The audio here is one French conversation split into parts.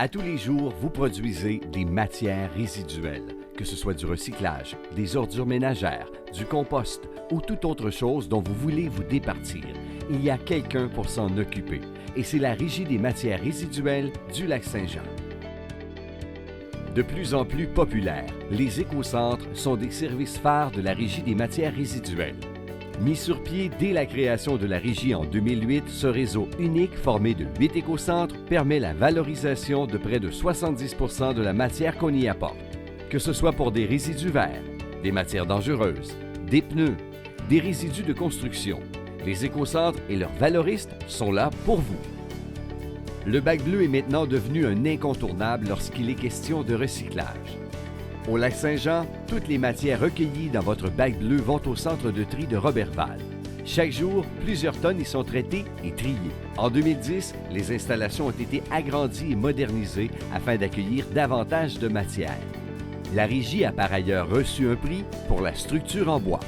À tous les jours, vous produisez des matières résiduelles, que ce soit du recyclage, des ordures ménagères, du compost ou toute autre chose dont vous voulez vous départir. Il y a quelqu'un pour s'en occuper et c'est la Régie des matières résiduelles du Lac-Saint-Jean. De plus en plus populaires, les écocentres sont des services phares de la Régie des matières résiduelles. Mis sur pied dès la création de la Régie en 2008, ce réseau unique formé de 8 écocentres permet la valorisation de près de 70 % de la matière qu'on y apporte. Que ce soit pour des résidus verts, des matières dangereuses, des pneus, des résidus de construction, les écocentres et leurs valoristes sont là pour vous. Le bac bleu est maintenant devenu un incontournable lorsqu'il est question de recyclage. Au Lac-Saint-Jean, toutes les matières recueillies dans votre bac bleu vont au centre de tri de Roberval. Chaque jour, plusieurs tonnes y sont traitées et triées. En 2010, les installations ont été agrandies et modernisées afin d'accueillir davantage de matières. La Régie a par ailleurs reçu un prix pour la structure en bois.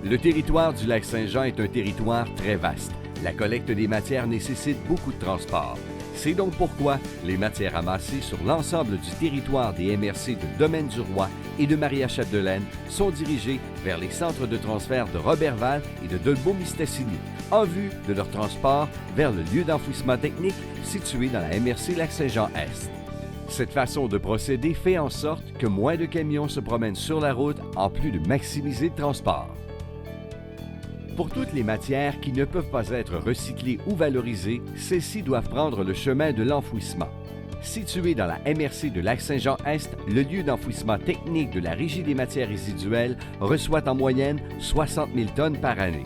Le territoire du Lac-Saint-Jean est un territoire très vaste. La collecte des matières nécessite beaucoup de transport. C'est donc pourquoi les matières amassées sur l'ensemble du territoire des MRC de Domaine-du-Roi et de Maria-Chapdelaine sont dirigées vers les centres de transfert de Roberval et de Dolbeau-Mistassini, en vue de leur transport vers le lieu d'enfouissement technique situé dans la MRC Lac-Saint-Jean-Est. Cette façon de procéder fait en sorte que moins de camions se promènent sur la route en plus de maximiser le transport. Pour toutes les matières qui ne peuvent pas être recyclées ou valorisées, celles-ci doivent prendre le chemin de l'enfouissement. Situé dans la MRC de Lac-Saint-Jean-Est, le lieu d'enfouissement technique de la Régie des matières résiduelles reçoit en moyenne 60 000 tonnes par année.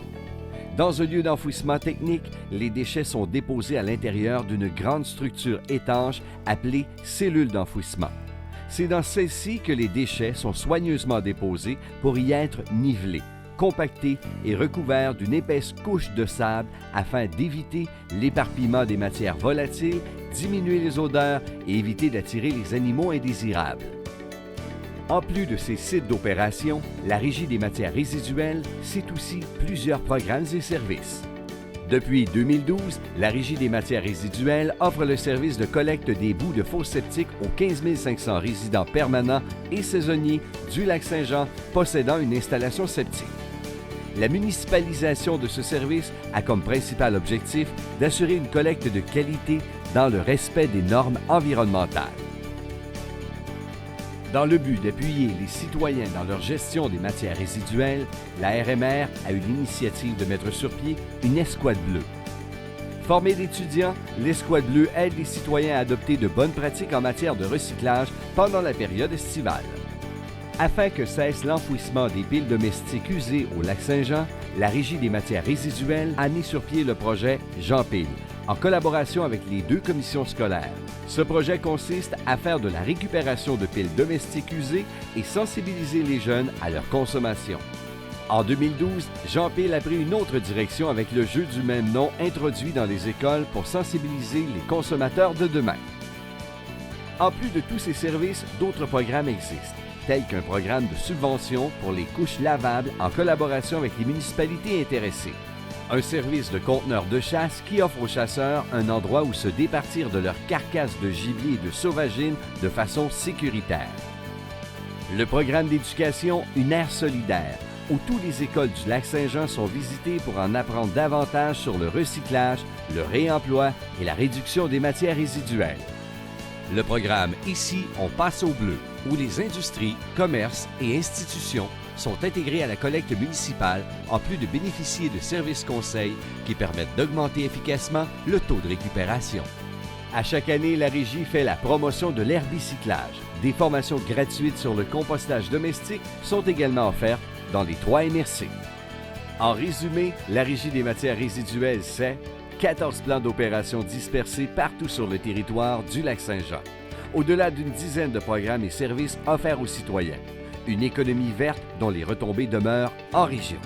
Dans un lieu d'enfouissement technique, les déchets sont déposés à l'intérieur d'une grande structure étanche appelée cellule d'enfouissement. C'est dans celle-ci que les déchets sont soigneusement déposés pour y être nivelés, compacté et recouvert d'une épaisse couche de sable afin d'éviter l'éparpillement des matières volatiles, diminuer les odeurs et éviter d'attirer les animaux indésirables. En plus de ces sites d'opération, la Régie des matières résiduelles, c'est aussi plusieurs programmes et services. Depuis 2012, la Régie des matières résiduelles offre le service de collecte des boues de fosses septiques aux 15 500 résidents permanents et saisonniers du Lac-Saint-Jean possédant une installation septique. La municipalisation de ce service a comme principal objectif d'assurer une collecte de qualité dans le respect des normes environnementales. Dans le but d'appuyer les citoyens dans leur gestion des matières résiduelles, la RMR a eu l'initiative de mettre sur pied une escouade bleue. Formée d'étudiants, l'escouade bleue aide les citoyens à adopter de bonnes pratiques en matière de recyclage pendant la période estivale. Afin que cesse l'enfouissement des piles domestiques usées au Lac-Saint-Jean, la Régie des matières résiduelles a mis sur pied le projet Jean Pile, en collaboration avec les 2 commissions scolaires. Ce projet consiste à faire de la récupération de piles domestiques usées et sensibiliser les jeunes à leur consommation. En 2012, Jean Pile a pris une autre direction avec le jeu du même nom introduit dans les écoles pour sensibiliser les consommateurs de demain. En plus de tous ces services, d'autres programmes existent, tels qu'un programme de subvention pour les couches lavables en collaboration avec les municipalités intéressées. Un service de conteneurs de chasse qui offre aux chasseurs un endroit où se départir de leurs carcasses de gibier et de sauvagines de façon sécuritaire. Le programme d'éducation Une aire solidaire, où toutes les écoles du Lac-Saint-Jean sont visitées pour en apprendre davantage sur le recyclage, le réemploi et la réduction des matières résiduelles. Le programme Ici, on passe au bleu, où les industries, commerces et institutions sont intégrés à la collecte municipale en plus de bénéficier de services conseils qui permettent d'augmenter efficacement le taux de récupération. À chaque année, la Régie fait la promotion de l'herbicyclage. Des formations gratuites sur le compostage domestique sont également offertes dans les 3 MRC. En résumé, la Régie des matières résiduelles, c'est 14 plans d'opération dispersés partout sur le territoire du Lac-Saint-Jean. Au-delà d'une dizaine de programmes et services offerts aux citoyens. Une économie verte dont les retombées demeurent en région.